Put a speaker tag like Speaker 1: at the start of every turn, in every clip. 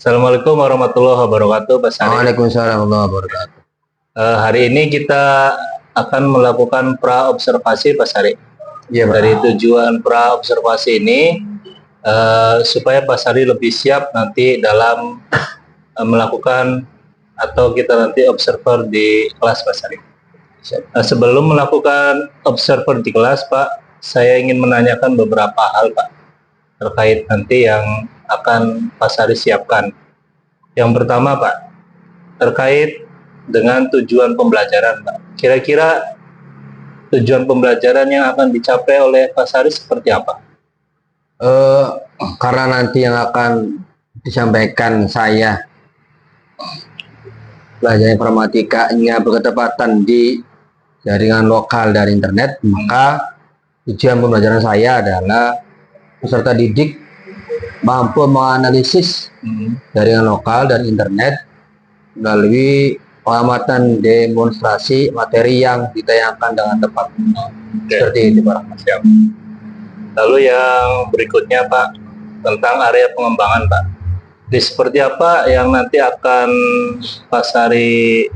Speaker 1: Assalamualaikum warahmatullahi wabarakatuh, Pak Sari.
Speaker 2: Waalaikumsalam warahmatullahi wabarakatuh.
Speaker 1: Hari ini kita akan melakukan pra-observasi, Pak Sari.
Speaker 2: Iya, Pak.
Speaker 1: Dari tujuan pra-observasi ini, supaya Pak Sari lebih siap nanti dalam melakukan atau kita nanti observer di kelas, Pak Sari. Sebelum melakukan observer di kelas, Pak, saya ingin menanyakan beberapa hal, Pak, terkait nanti yang akan Pak Sari siapkan. Yang pertama, Pak, terkait dengan tujuan pembelajaran, Pak. Kira-kira tujuan pembelajaran yang akan dicapai oleh Pak Sari seperti apa?
Speaker 2: Karena nanti yang akan disampaikan saya belajar informatikanya berketepatan di jaringan lokal dari internet, maka tujuan pembelajaran saya adalah peserta didik mampu menganalisis jaringan lokal dan internet melalui pengamatan demonstrasi materi yang ditayangkan dengan tepat. Seperti itu, Pak.
Speaker 1: Siap. Lalu yang berikutnya, Pak, tentang area pengembangan, Pak. Seperti apa yang nanti akan Pak Sari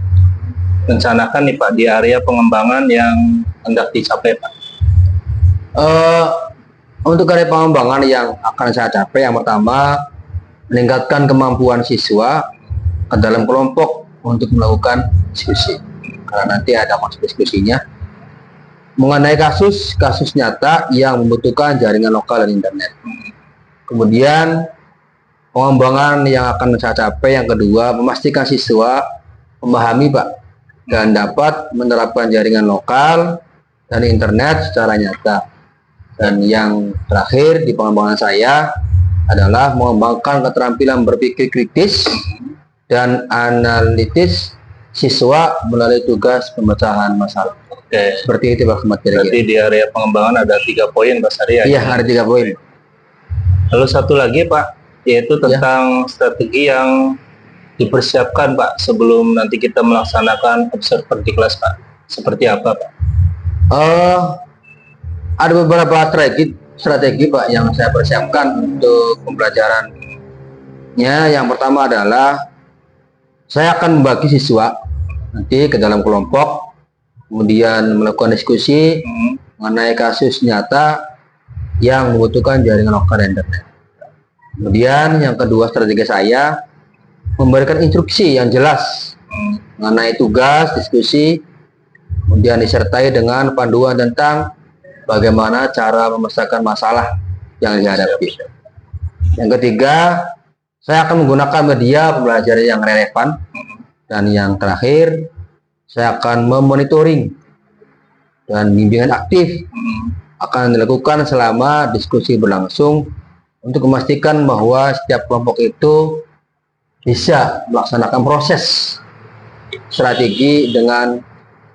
Speaker 1: rencanakan nih, Pak, di area pengembangan yang hendak dicapai, Pak?
Speaker 2: Untuk area pengembangan yang akan saya capai, yang pertama, meningkatkan kemampuan siswa ke dalam kelompok untuk melakukan diskusi. Karena nanti ada konsep diskusinya mengenai kasus nyata yang membutuhkan jaringan lokal dan internet. Kemudian pengembangan yang akan saya capai yang kedua, memastikan siswa memahami, Pak, dan dapat menerapkan jaringan lokal dan internet secara nyata. Dan yang terakhir di pengembangan saya adalah mengembangkan keterampilan berpikir kritis dan analitis siswa melalui tugas pemecahan masalah.
Speaker 1: Oke.
Speaker 2: Seperti itu, Pak.
Speaker 1: Berarti di area pengembangan ada 3 poin, Pak Sari, ya?
Speaker 2: Iya, ada 3 poin.
Speaker 1: Lalu satu lagi, Pak, yaitu tentang strategi yang dipersiapkan, Pak, sebelum nanti kita melaksanakan observer di kelas, Pak. Seperti apa, Pak?
Speaker 2: Ada beberapa strategi, Pak, yang saya persiapkan untuk pembelajarannya. Yang pertama adalah saya akan membagi siswa nanti ke dalam kelompok, kemudian melakukan diskusi mengenai kasus nyata yang membutuhkan jaringan lokal dan internet. Kemudian yang kedua, strategi saya memberikan instruksi yang jelas mengenai tugas diskusi, kemudian disertai dengan panduan tentang bagaimana cara memecahkan masalah yang dihadapi. Yang ketiga, saya akan menggunakan media pembelajaran yang relevan. Dan yang terakhir, saya akan memonitoring dan bimbingan aktif akan dilakukan selama diskusi berlangsung untuk memastikan bahwa setiap kelompok itu bisa melaksanakan proses strategi dengan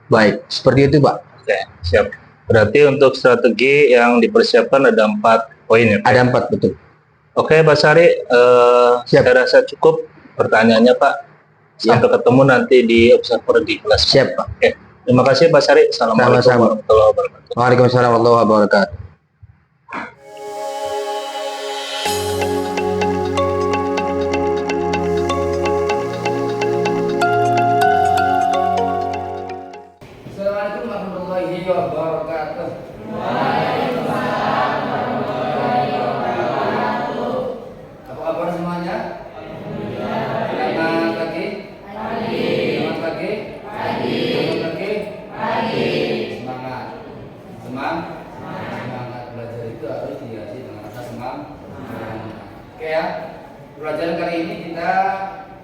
Speaker 2: baik. Seperti itu, Pak.
Speaker 1: Oke, siap. Berarti untuk strategi yang dipersiapkan ada 4 poin, ya, Pak?
Speaker 2: Ada 4, betul.
Speaker 1: Oke, Pak Sari, saya rasa cukup pertanyaannya, Pak. Sampai ketemu nanti di observer di kelas.
Speaker 2: Siap, Pak.
Speaker 1: Oke. Terima kasih, Pak Sari. Assalamualaikum warahmatullahi wabarakatuh.
Speaker 2: Waalaikumsalam warahmatullahi wabarakatuh.
Speaker 3: Assalamualaikum warahmatullahi wabarakatuh. Apa kabar semuanya? Selamat pagi. Selamat pagi. Selamat pagi. Semangat belajar itu harus dihiasi dengan rasa semangat. Oke, ya. Pelajaran kali ini kita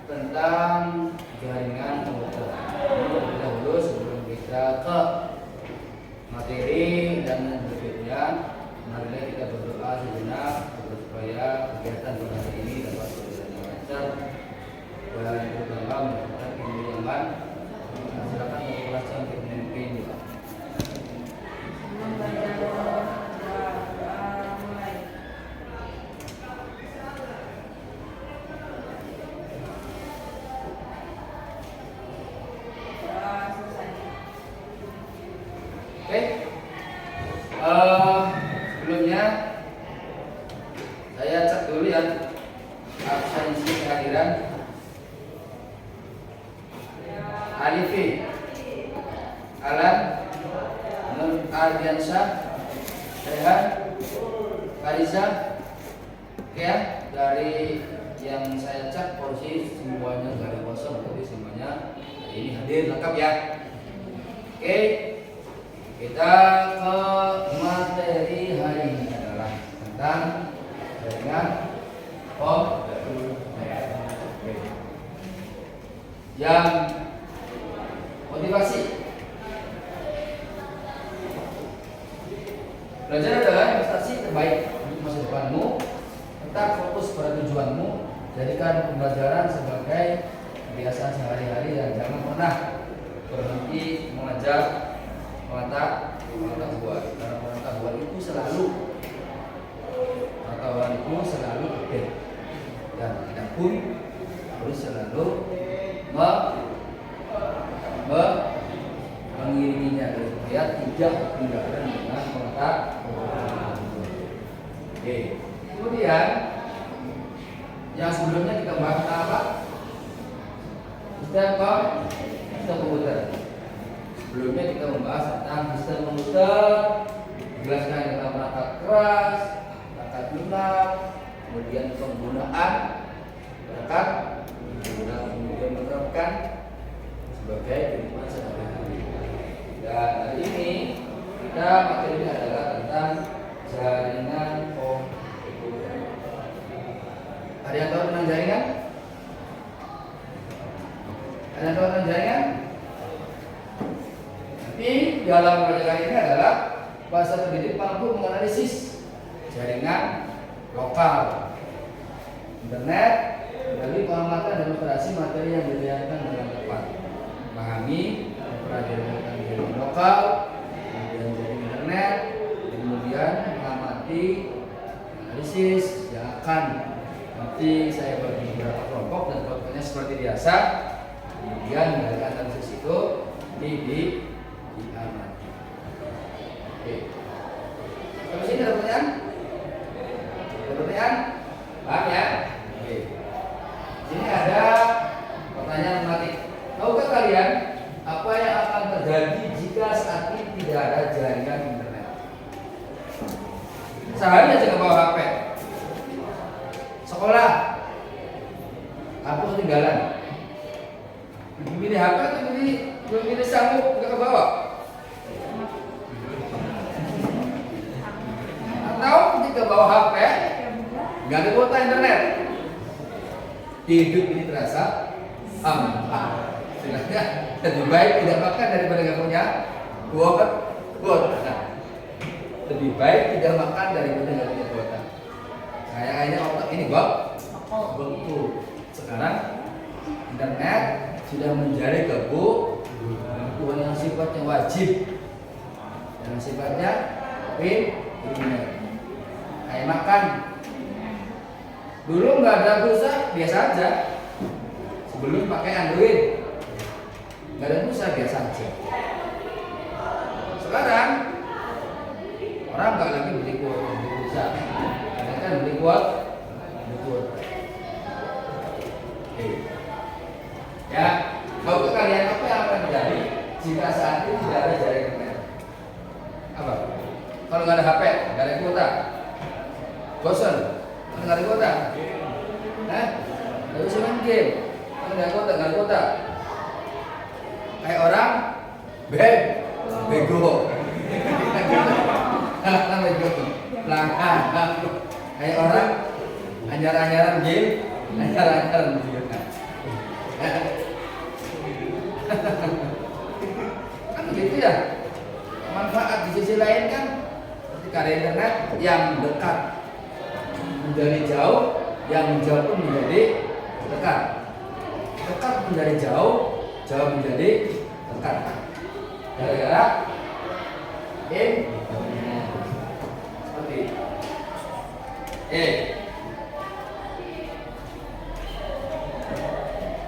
Speaker 3: tentang jaringan komputer. Terlebih dahulu sebelum kita ke materi dan berikutnya, marilah kita berdoa sejenak supaya kegiatan pada hari ini dapat berjalan dengan lancar dan terutama mendapatkan ilmu yang baik. Silakan kelas yang memimpin. Oke. Sebelumnya saya cek dulu ya absensi sini kehadiran Alifi, Alan, Nur Ardiansyah, Rehan, Fariza, ya, dari yang saya cek porsi semuanya nggak ada kosong, jadi semuanya ini hadir lengkap ya. Oke, kita ke materi hari ini adalah tentang jaringan yang motivasi. Belajar adalah investasi terbaik untuk masa depanmu. Tetap fokus pada tujuanmu. Jadikan pembelajaran sebagai kebiasaan sehari-hari dan jangan pernah berhenti mengajar pengetahuan. Karena pengetahuan itu selalu update dan kita pun harus selalu mengiringinya supaya tidak ketinggalan dengan pengetahuan. Oke. Kemudian yang sebelumnya kita bahas apa? Sistem komputer. Sebelumnya kita membahas tentang sistem komputer, dijelaskan tentang perangkat keras, perangkat lunak, kemudian penggunaan perangkat, kemudian menerapkan sebagai kehidupan sehari-hari. Dan hari ini kita materinya adalah tentang jaringan komputer. Ada yang tahu tentang jaringan? Ada yang tahu tentang jaringan? Tapi dalam pelajaran ini adalah bahasa pendidik mampu menganalisis jaringan lokal, internet, dari pengamatan dan operasi materi yang diriangkan dengan tepat. Memahami pelajaran jaringan lokal, kemudian jaringan internet, kemudian mengamati analisis yang akan nanti saya bagi beberapa kelompok dan kelompoknya seperti biasa. Kemudian dari analisis itu diamati. Oke. Sampai sini ada pertanyaan? Ada pertanyaan? Paham ya? Oke. Sini ada pertanyaan tematik. Tahukah kalian apa yang akan terjadi jika saat ini tidak ada jaringan internet? Sehari aja ke bawah HP. Sekolah, aku ketinggalan. Pilih HP atau pilih sanggup ke bawah? Atau ketika bawa HP, nggak ada kuota internet, hidup ini terasa hampa. Sebenarnya lebih baik tidak makan daripada nggak punya kuota. Lebih baik tidak makan daripada nggak punya kuota. Kayaknya otak ini betul. Sekarang internet sudah menjadi kebutuhan yang sifatnya wajib, yang sifatnya primer. Kayak makan. Dulu nggak ada pulsa, biasa aja. Sebelum pakai Android, nggak ada pulsa, biasa aja. Sekarang orang nggak lagi beli pulsa, mereka kan beli kuota. Ya, mau kalian apa yang akan terjadi jika saat ini tidak ada jaringan internet? Apa? Kalau nggak ada HP, nggak ada kuota, bosan. Kalau nggak ada kuota, nggak bisa main game. Kalau nggak ada kuota, nggak ada kuota. Kayak orang bego, langka. Kayak orang anjar-anjaran game, anjar-anjaran game. Kan begitu ya. Manfaat di sisi lain kan ketika ada internet yang dekat menjadi jauh, yang jauh pun menjadi dekat. Dekat menjadi jauh, jauh menjadi dekat. Gara-gara seperti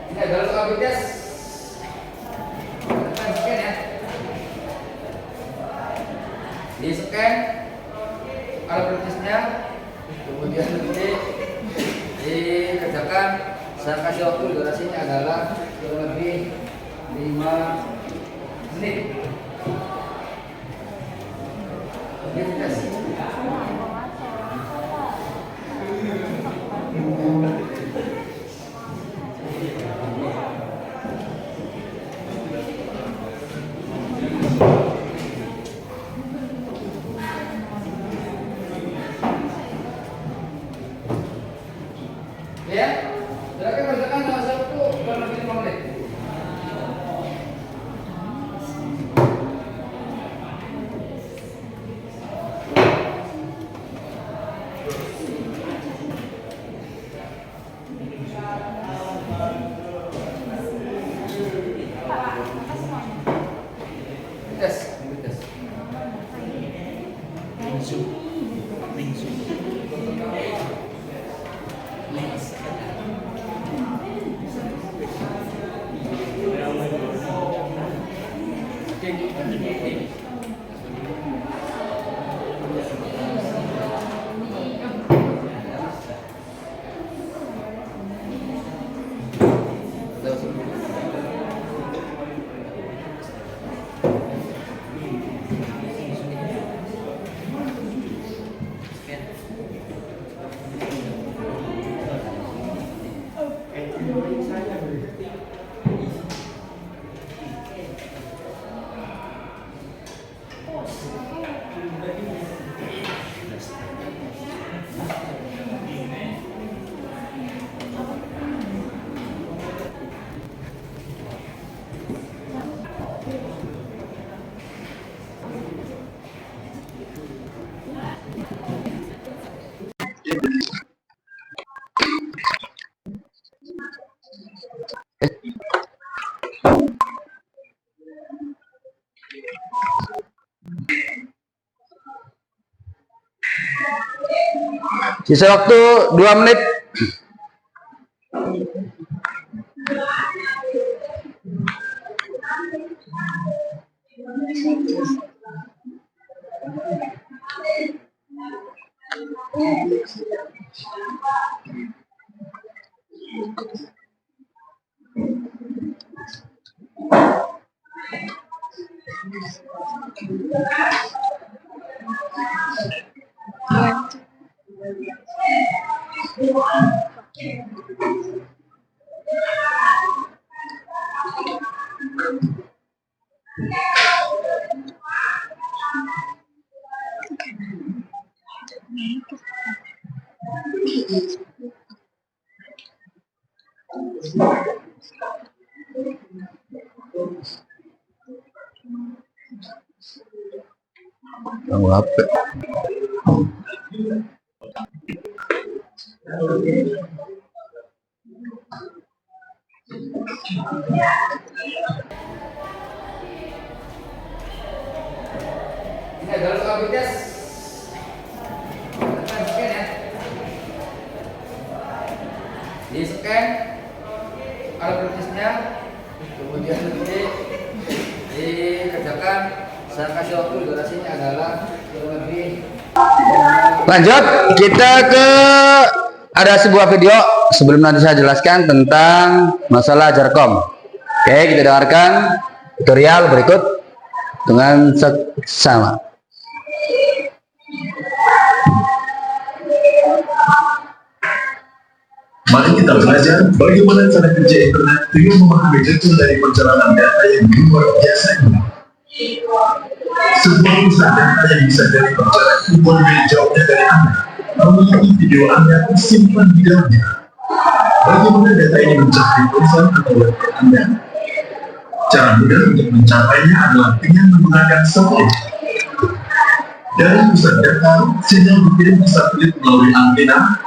Speaker 3: ini adalah soal tes. Scan ya. Di scan alat tesnya, kemudian dikerjakan Saya kasih waktu durasinya adalah kurang lebih 5 menit. Oke, tes. Ya, silakan kerjakan dengan waktu kurang lebih 5 menit. Tes, tes.
Speaker 2: Sisa waktu 2 menit. Kamu apa?
Speaker 3: Ini adalah rapid test. Tekan scan ya. Di scan alat rapidnya, kemudian nanti dikerjakan. Saya kasih waktu durasinya adalah kurang lebih.
Speaker 2: Lanjut, kita ke ada sebuah video sebelum nanti saya jelaskan tentang masalah jarkom. Oke, kita dengarkan tutorial berikut dengan seksama.
Speaker 4: Mari kita belajar bagaimana cara kerja internet dengan memahami detail dari perjalanan data yang luar biasa ini. Sebuah pusat data yang bisa dari perjalanan boleh menjawabnya dari Anda, memiliki video Anda tersimpan di dalamnya. Bagaimana data ini mencapai ponsel atau laptop Anda? Cara mudah untuk mencapainya adalah dengan menggunakan satelit. Dari pusat data, sinyal dikirim ke satelit melalui antena,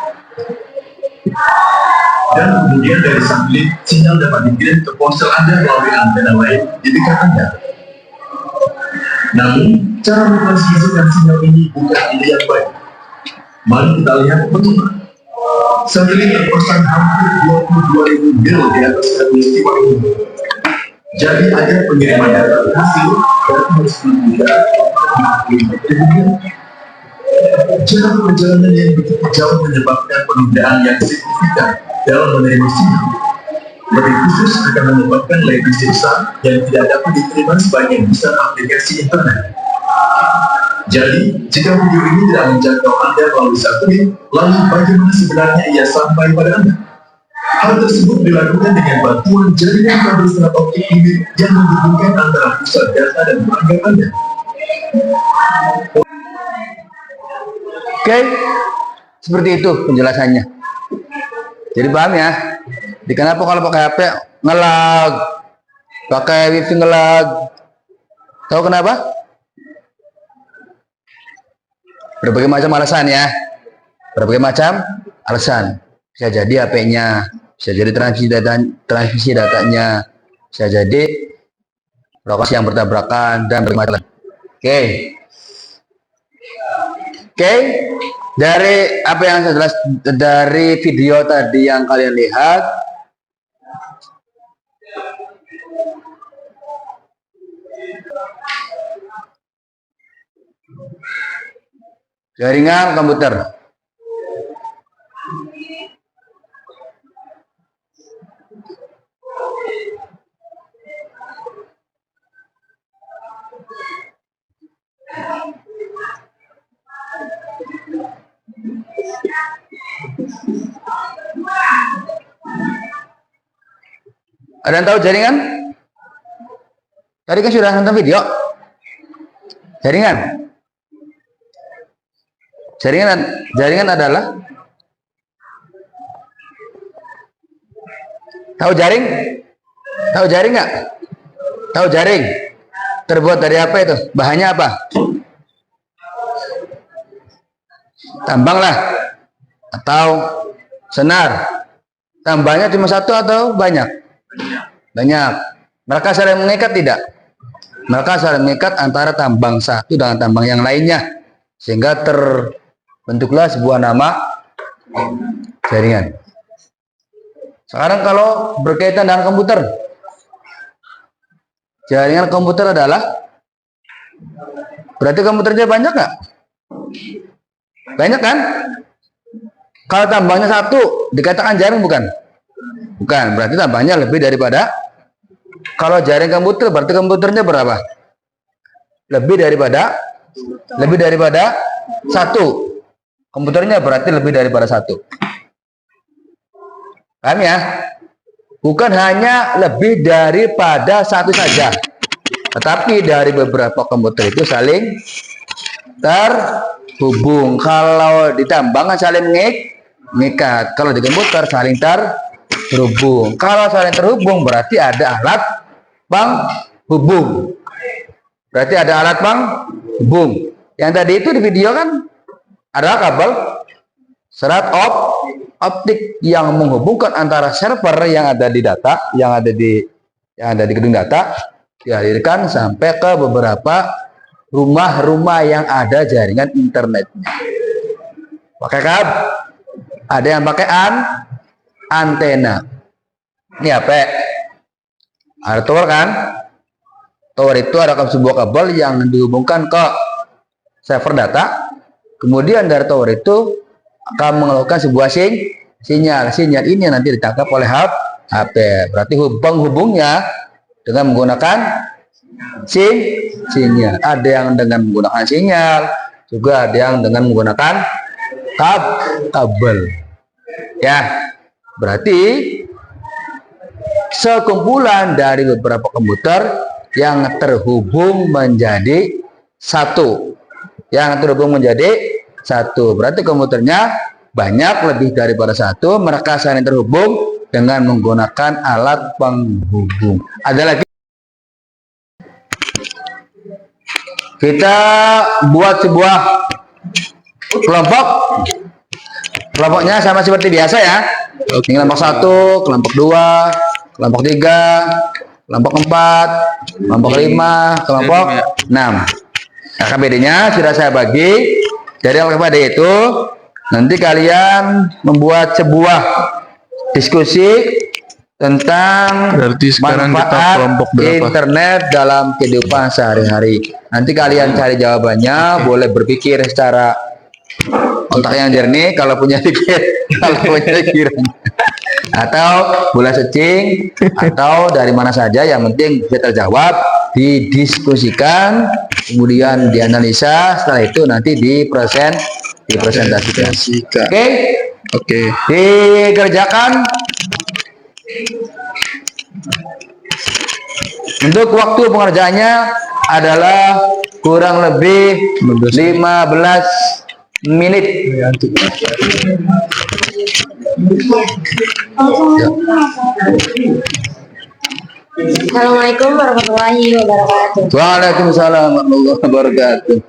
Speaker 4: dan kemudian dari satelit, sinyal dapat dikirim ke ponsel Anda melalui antena lain di dekat Anda. Namun, cara mentransmisikan sinyal ini bukan ide yang baik. Mari kita lihat bagaimana. Satelit terpasang hampir 22.000 mil di atas khatulistiwa ini. Jadi agar pengiriman data berhasil, data harus menunjukkan jarak perjalanan yang begitu jauh menyebabkan penundaan yang signifikan. dalam menerima sinyal. Lebih khusus akan menyebabkan latency besar yang tidak dapat diterima sebagian besar aplikasi internet. Jadi, jika video ini tidak menjangkau Anda melalui satelit, lalu bagaimana sebenarnya ia sampai pada Anda? Hal tersebut dilakukan dengan bantuan jaringan kabel serat optik ini yang menghubungkan antara pusat data dan pelanggan Anda.
Speaker 2: Oke, seperti itu penjelasannya. Jadi paham ya? Jadi kenapa kalau pakai HP ngelag, pakai wifi ngelag? Tahu kenapa? Berbagai macam alasan ya. Berbagai macam alasan. Bisa jadi HP-nya, bisa jadi transmisi datanya, bisa jadi lokasi yang bertabrakan dan berbagai macam. Oke. Oke, dari apa yang saya jelas dari video tadi yang kalian lihat, jaringan komputer. Ada yang tahu jaringan? Tadi kan sudah nonton video. Jaringan. Jaringan adalah, tahu jaring? Tahu jaring nggak? Tahu jaring? Terbuat dari apa itu? Bahannya apa? Tambang lah, atau senar. Tambangnya cuma satu atau banyak? Banyak. Mereka saling mengikat tidak? Mereka saling mengikat antara tambang satu dengan tambang yang lainnya, sehingga terbentuklah sebuah nama jaringan. Sekarang kalau berkaitan dengan komputer, jaringan komputer adalah, berarti komputernya banyak nggak? Banyak kan? Kalau tambangnya satu dikatakan jaring bukan? Bukan, berarti tambahnya lebih daripada. Kalau jaring komputer berarti komputernya berapa? Lebih daripada satu. Komputernya berarti lebih daripada satu. Paham ya? Bukan hanya lebih daripada satu saja, tetapi dari beberapa komputer itu saling terhubung. Kalau di tambang saling mengikat, kalau di komputer saling terhubung. Kalau saling terhubung berarti ada alat penghubung. Berarti ada alat penghubung. Yang tadi itu di video kan ada kabel serat optik yang menghubungkan antara server yang ada di data, yang ada di gedung data, dialirkan sampai ke beberapa rumah-rumah yang ada jaringan internetnya. Pakai kabel. Ada yang pakai antena. Ini HP. Ada tower kan? Tower itu ada sebuah kabel yang dihubungkan ke server data. Kemudian dari tower itu akan mengeluarkan sebuah sinyal. Sinyal ini nanti ditangkap oleh HP. Berarti penghubungnya dengan menggunakan sinyal. Ada yang dengan menggunakan sinyal, juga ada yang dengan menggunakan kabel. Ya, berarti sekumpulan dari beberapa komputer yang terhubung menjadi satu. Berarti komputernya banyak, lebih daripada satu. Mereka saling terhubung dengan menggunakan alat penghubung. Ada lagi, kita buat sebuah kelompok. Kelompoknya sama seperti biasa ya. Kelompok 1, kelompok 2, kelompok 3, kelompok 4, kelompok 5, kelompok 6. KBD-nya sudah saya bagi. Dari KBD itu nanti kalian membuat sebuah diskusi tentang manfaat internet dalam kehidupan sehari-hari. Nanti kalian cari jawabannya, boleh berpikir secara otak yang jernih kalau punya pikiran. atau bola secing atau dari mana saja, yang penting bisa terjawab, didiskusikan, kemudian dianalisa, setelah itu nanti dipresentasikan. Oke?
Speaker 5: Oke.
Speaker 2: Dikerjakan. Untuk waktu pengerjaannya adalah kurang lebih 15 menit.
Speaker 6: Assalamualaikum warahmatullahi wabarakatuh.
Speaker 2: Waalaikumsalam warahmatullahi wabarakatuh.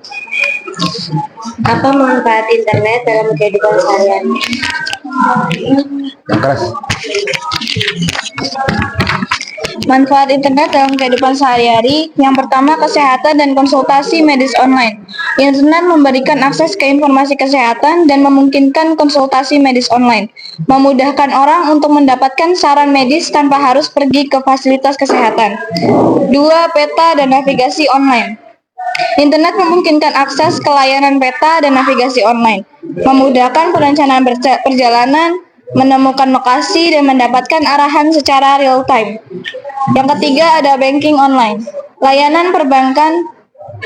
Speaker 6: Apa manfaat internet dalam kehidupan sehari-hari?
Speaker 2: Yang keras.
Speaker 7: Manfaat internet dalam kehidupan sehari-hari, yang pertama kesehatan dan konsultasi medis online. Internet memberikan akses ke informasi kesehatan dan memungkinkan konsultasi medis online, memudahkan orang untuk mendapatkan saran medis tanpa harus pergi ke fasilitas kesehatan. 2. Peta dan navigasi online. Internet memungkinkan akses ke layanan peta dan navigasi online, memudahkan perencanaan perjalanan, menemukan lokasi, dan mendapatkan arahan secara real time. Yang ketiga ada banking online. Layanan perbankan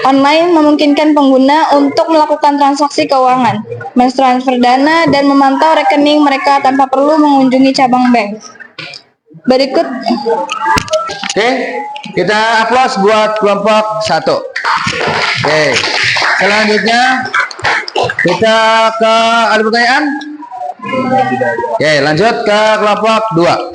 Speaker 7: online memungkinkan pengguna untuk melakukan transaksi keuangan, mentransfer dana, dan memantau rekening mereka tanpa perlu mengunjungi cabang bank. Berikut.
Speaker 2: Oke, kita aplaus buat kelompok 1. Oke, selanjutnya kita ke, ada pertanyaan? Oke, lanjut ke kelompok 2.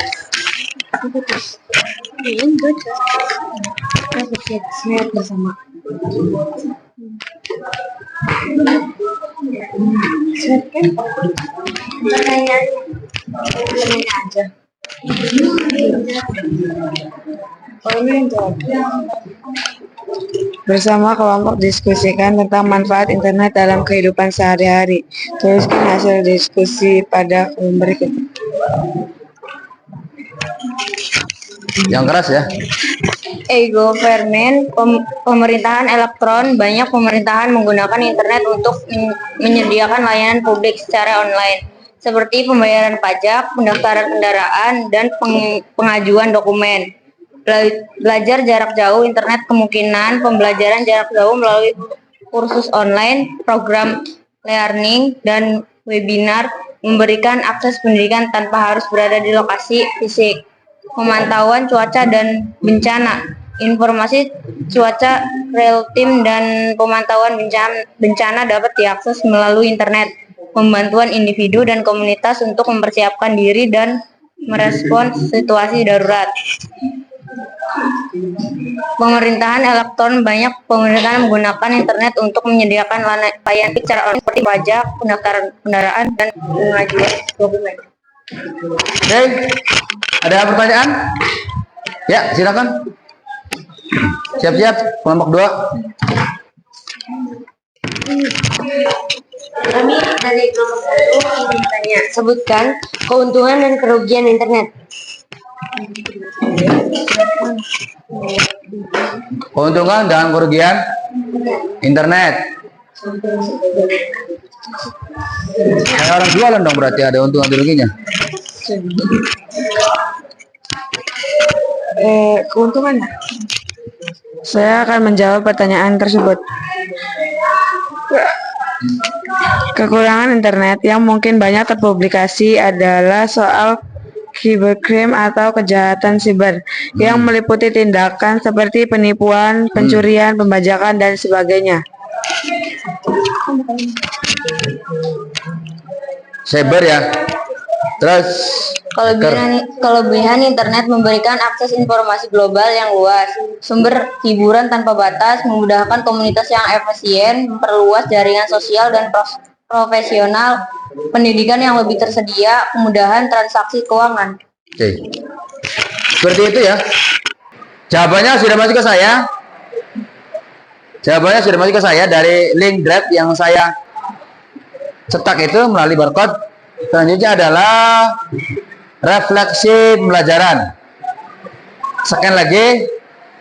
Speaker 8: Bersama kelompok diskusikan tentang manfaat internet dalam kehidupan sehari-hari. Tuliskan hasil diskusi pada kolom berikut.
Speaker 2: Yang keras ya.
Speaker 6: E-government, pemerintahan elektron. Banyak pemerintahan menggunakan internet untuk menyediakan layanan publik secara online, seperti pembayaran pajak, pendaftaran kendaraan, dan pengajuan dokumen. Belajar jarak jauh, internet kemungkinan pembelajaran jarak jauh melalui kursus online, program learning, dan webinar, memberikan akses pendidikan tanpa harus berada di lokasi fisik. Pemantauan cuaca dan bencana, informasi cuaca real time dan pemantauan bencana dapat diakses melalui internet. Pembantuan individu dan komunitas untuk mempersiapkan diri dan merespons situasi darurat. Pemerintahan elektron. Banyak pemerintahan menggunakan internet untuk menyediakan layanan secara online seperti pajak, pendaftaran kendaraan, dan pengajuan dokumen.
Speaker 2: Oke, ada pertanyaan? Ya, silakan. Siap-siap, kelompok 2.
Speaker 6: Kami dari kelompok 1 ingin bertanya, sebutkan keuntungan dan kerugian internet.
Speaker 2: Keuntungan dan kerugian internet. Kayak orang jualan dong, berarti ada untung dan ruginya.
Speaker 8: Keuntungan. Saya akan menjawab pertanyaan tersebut. Kekurangan internet yang mungkin banyak terpublikasi adalah soal cybercrime atau kejahatan siber yang meliputi tindakan seperti penipuan, pencurian, pembajakan, dan sebagainya.
Speaker 2: Cyber ya. Terus
Speaker 6: Kelebihan internet memberikan akses informasi global yang luas, sumber hiburan tanpa batas, memudahkan komunitas yang efisien, memperluas jaringan sosial dan profesional, pendidikan yang lebih tersedia, kemudahan transaksi keuangan.
Speaker 2: oke. Seperti itu ya. Jawabannya sudah masuk ke saya. Jawabannya sudah masuk ke saya dari link drive yang saya cetak itu melalui barcode. Selanjutnya adalah refleksi pembelajaran. Scan lagi,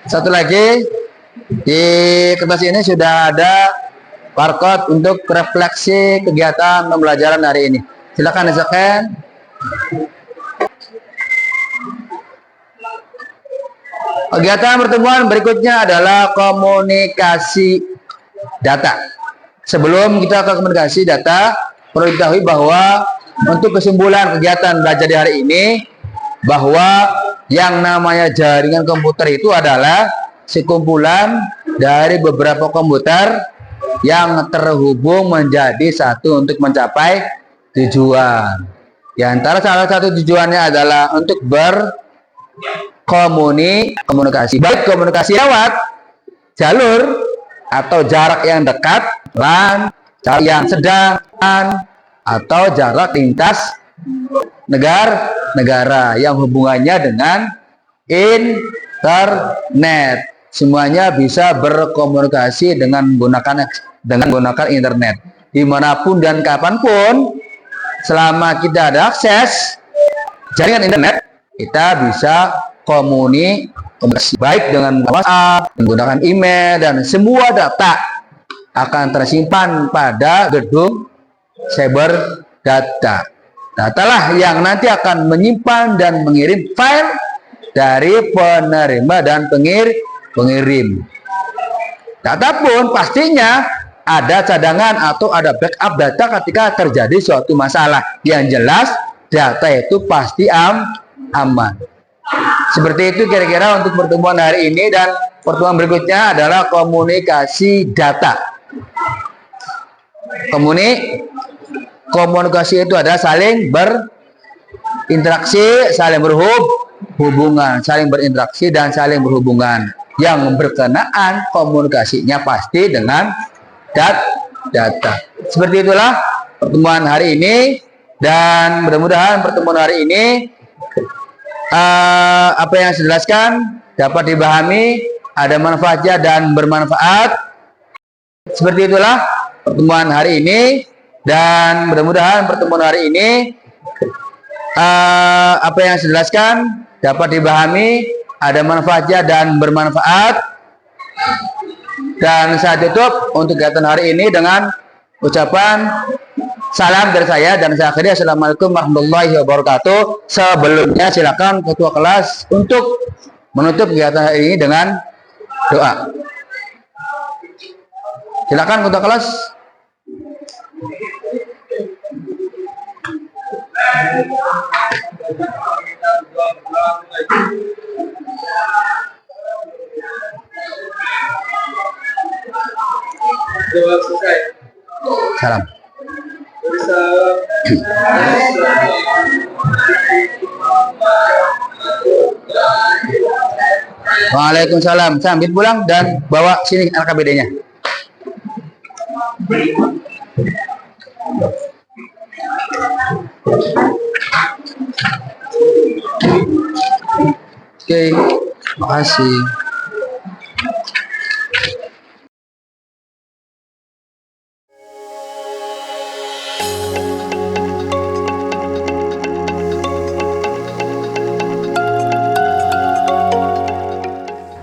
Speaker 2: satu lagi, di kertas ini sudah ada barcode untuk refleksi kegiatan pembelajaran hari ini. Silakan di scan. Kegiatan pertemuan berikutnya adalah komunikasi data. Sebelum kita ke komunikasi data, perlu diketahui bahwa untuk kesimpulan kegiatan belajar di hari ini, bahwa yang namanya jaringan komputer itu adalah sekumpulan dari beberapa komputer yang terhubung menjadi satu untuk mencapai tujuan. Di antara salah satu tujuannya adalah untuk komunikasi, baik komunikasi lewat jalur atau jarak yang dekat, jarak yang sedang, atau jarak lintas negara yang hubungannya dengan internet. Semuanya bisa berkomunikasi dengan menggunakan internet dimanapun dan kapanpun. Selama kita ada akses jaringan internet, kita bisa komunikasi baik dengan WhatsApp, menggunakan email, dan semua data akan tersimpan pada gedung cyber data. Datalah yang nanti akan menyimpan dan mengirim file dari penerima dan pengirim. Data pun pastinya ada cadangan atau ada backup data ketika terjadi suatu masalah. Yang jelas data itu pasti aman. Seperti itu kira-kira untuk pertemuan hari ini, dan pertemuan berikutnya adalah komunikasi data. Komunikasi itu adalah saling berinteraksi, saling berhubungan, saling berinteraksi dan saling berhubungan. Yang berkenaan komunikasinya pasti dengan data. Seperti itulah pertemuan hari ini, dan mudah-mudahan pertemuan hari ini apa yang saya jelaskan dapat dipahami, ada manfaatnya dan bermanfaat. Seperti itulah pertemuan hari ini, dan mudah-mudahan pertemuan hari ini apa yang saya jelaskan dapat dipahami, ada manfaatnya dan bermanfaat. Dan saya tutup untuk kegiatan hari ini dengan ucapan salam dari saya, dan saya akhiri assalamualaikum warahmatullahi wabarakatuh. Sebelumnya silakan ketua kelas untuk menutup kegiatan hari ini dengan doa. Silakan ketua kelas. Salam. Waalaikumsalam. Sambil pulang dan bawa sini LKBD-nya. Oke, makasih.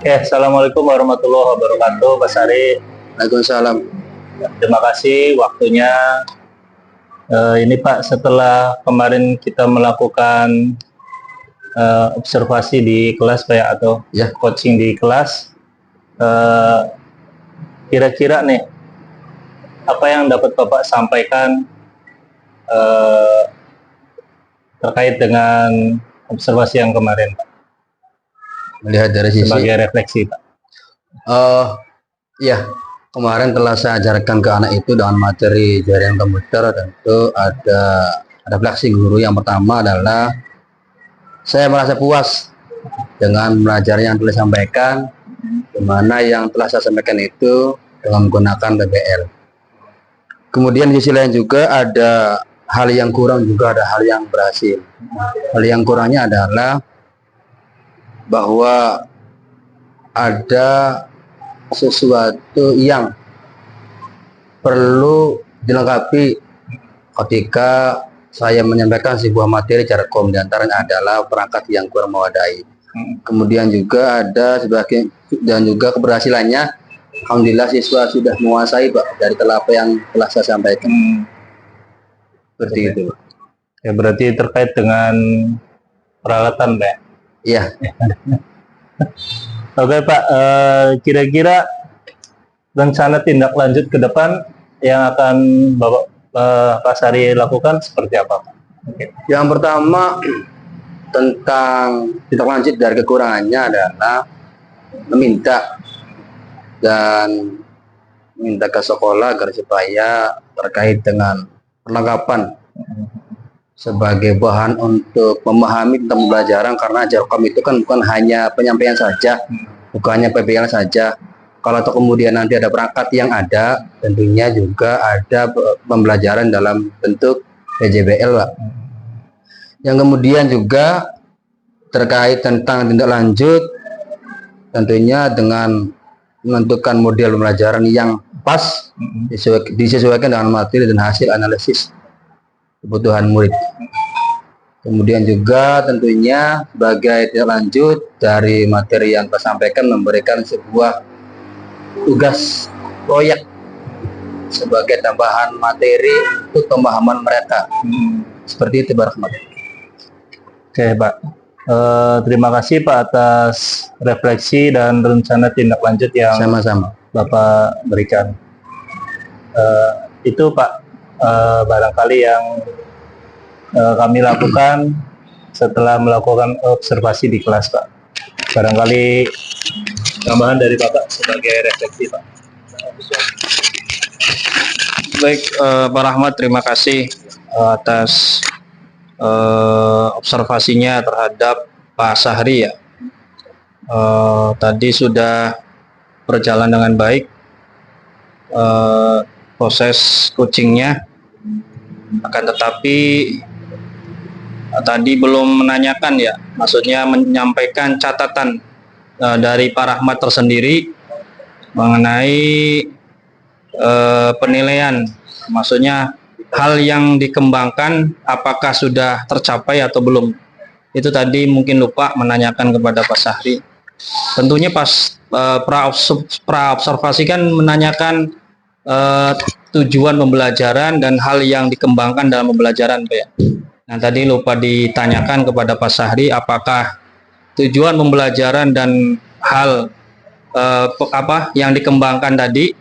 Speaker 1: Assalamualaikum warahmatullahi wabarakatuh, Pak Sari.
Speaker 2: Waalaikumsalam.
Speaker 1: Terima kasih waktunya. Ini Pak, setelah kemarin kita melakukan observasi di kelas Pak ya, atau coaching di kelas, kira-kira nih apa yang dapat Bapak sampaikan terkait dengan observasi yang kemarin, Pak?
Speaker 2: Melihat dari sisi
Speaker 1: sebagai refleksi, Pak.
Speaker 2: Ya, kemarin telah saya ajarkan ke anak itu dengan materi jaringan komputer. Tentu ada refleksi guru. Yang pertama adalah saya merasa puas dengan belajar yang telah sampaikan, dimana yang telah saya sampaikan itu dengan menggunakan PBL. Kemudian di sisi lain juga ada hal yang kurang, juga ada hal yang berhasil. Hal yang kurangnya adalah bahwa ada sesuatu yang perlu dilengkapi ketika saya menyampaikan sebuah materi cara kom, diantaranya adalah perangkat yang kurang memadai. Kemudian juga ada sebagai, dan juga keberhasilannya, alhamdulillah siswa sudah menguasai Pak dari apa yang telah saya sampaikan. Seperti itu.
Speaker 1: Ya, berarti terkait dengan peralatan, Pak.
Speaker 2: Iya.
Speaker 1: Oke Pak, kira-kira rencana tindak lanjut ke depan yang akan Pak Sari lakukan seperti apa Pak? Oke.
Speaker 2: Yang pertama tentang tindak lanjut dari kekurangannya adalah meminta ke sekolah agar supaya terkait dengan perlengkapan sebagai bahan untuk memahami tentang pembelajaran, karena Jarkom itu kan bukan hanya penyampaian saja, bukannya PBL saja. Kalau kemudian nanti ada perangkat yang ada, tentunya juga ada pembelajaran dalam bentuk PJBL, Pak. Yang kemudian juga terkait tentang tindak lanjut, tentunya dengan menentukan model pembelajaran yang pas, disesuaikan dengan materi dan hasil analisis kebutuhan murid. Kemudian juga tentunya sebagai tindak lanjut dari materi yang saya sampaikan, memberikan sebuah tugas proyek sebagai tambahan materi untuk pemahaman mereka. Seperti itu, Pak Rahmat.
Speaker 1: Oke Pak, terima kasih Pak atas refleksi dan rencana tindak lanjut yang
Speaker 2: Sama-sama.
Speaker 1: Bapak berikan. Itu Pak, barangkali yang kami lakukan setelah melakukan observasi di kelas Pak. Barangkali tambahan dari Bapak sebagai refleksi Pak.
Speaker 5: Baik, Pak Rahmat, terima kasih atas observasinya terhadap Pak Sahri ya. Tadi sudah berjalan dengan baik proses coachingnya, akan tetapi tadi belum menanyakan ya, maksudnya menyampaikan catatan dari Pak Rahmat tersendiri mengenai penilaian, maksudnya hal yang dikembangkan apakah sudah tercapai atau belum. Itu tadi mungkin lupa menanyakan kepada Pak Sahri. Tentunya pas pra-observasi kan menanyakan tujuan pembelajaran dan hal yang dikembangkan dalam pembelajaran Pak ya. Nah tadi lupa ditanyakan kepada Pak Sahri apakah tujuan pembelajaran dan hal apa yang dikembangkan tadi,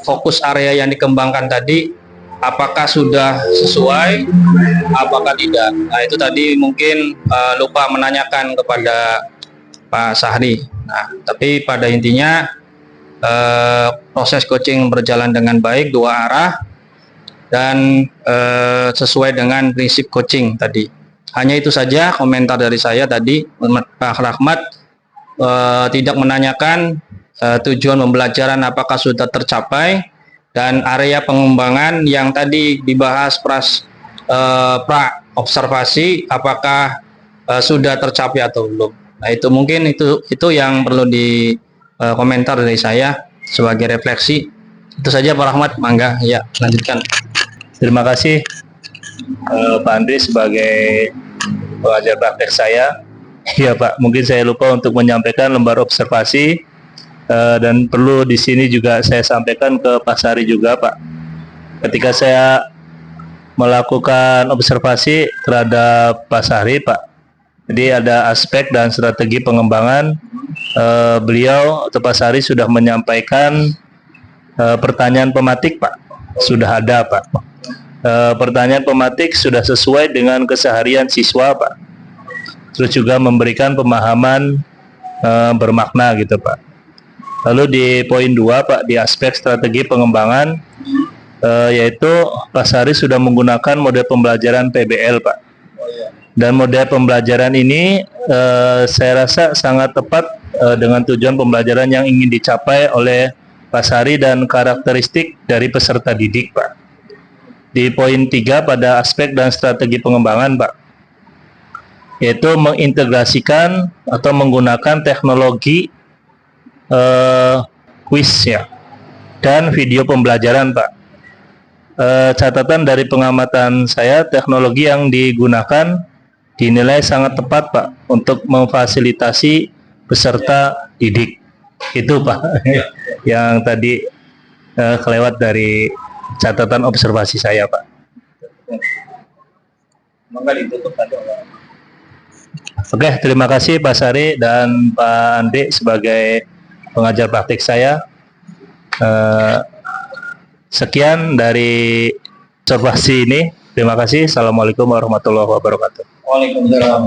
Speaker 5: fokus area yang dikembangkan tadi, apakah sudah sesuai, apakah tidak. Nah itu tadi mungkin lupa menanyakan kepada Pak Sahri. Nah tapi pada intinya proses coaching berjalan dengan baik, dua arah, dan sesuai dengan prinsip coaching tadi. Hanya itu saja komentar dari saya tadi. Pak Rahmat tidak menanyakan tujuan pembelajaran apakah sudah tercapai, dan area pengembangan yang tadi dibahas pra observasi apakah sudah tercapai atau belum. Nah itu mungkin itu yang perlu di komentar dari saya sebagai refleksi. Itu saja Pak Rahmat, mangga ya lanjutkan.
Speaker 1: Terima kasih Pak Andri sebagai pengajar praktek saya. Ya Pak, mungkin saya lupa untuk menyampaikan lembar observasi, dan perlu di sini juga saya sampaikan ke Pak Sari juga Pak. Ketika saya melakukan observasi terhadap Pak Sari Pak, jadi ada aspek dan strategi pengembangan. Beliau atau Pak Sari sudah menyampaikan pertanyaan pematik Pak, sudah ada Pak. Pertanyaan pematik sudah sesuai dengan keseharian siswa Pak. Terus juga memberikan pemahaman bermakna gitu Pak. Lalu di poin 2 Pak, di aspek strategi pengembangan, yaitu Pak Sari sudah menggunakan model pembelajaran PBL Pak. Dan model pembelajaran ini saya rasa sangat tepat dengan tujuan pembelajaran yang ingin dicapai oleh Pak Sari dan karakteristik dari peserta didik Pak. Di poin 3 pada aspek dan strategi pengembangan Pak, yaitu mengintegrasikan atau menggunakan teknologi quiz ya dan video pembelajaran Pak. Catatan dari pengamatan saya, teknologi yang digunakan dinilai sangat tepat Pak untuk memfasilitasi peserta didik. Itu Pak yang tadi kelewat dari catatan observasi saya Pak. Maka ditutup tadi. Oke, terima kasih Pak Sari dan Pak Andri sebagai pengajar praktik saya. Sekian dari observasi ini. Terima kasih. Assalamualaikum warahmatullahi wabarakatuh.
Speaker 3: Waalaikumsalam.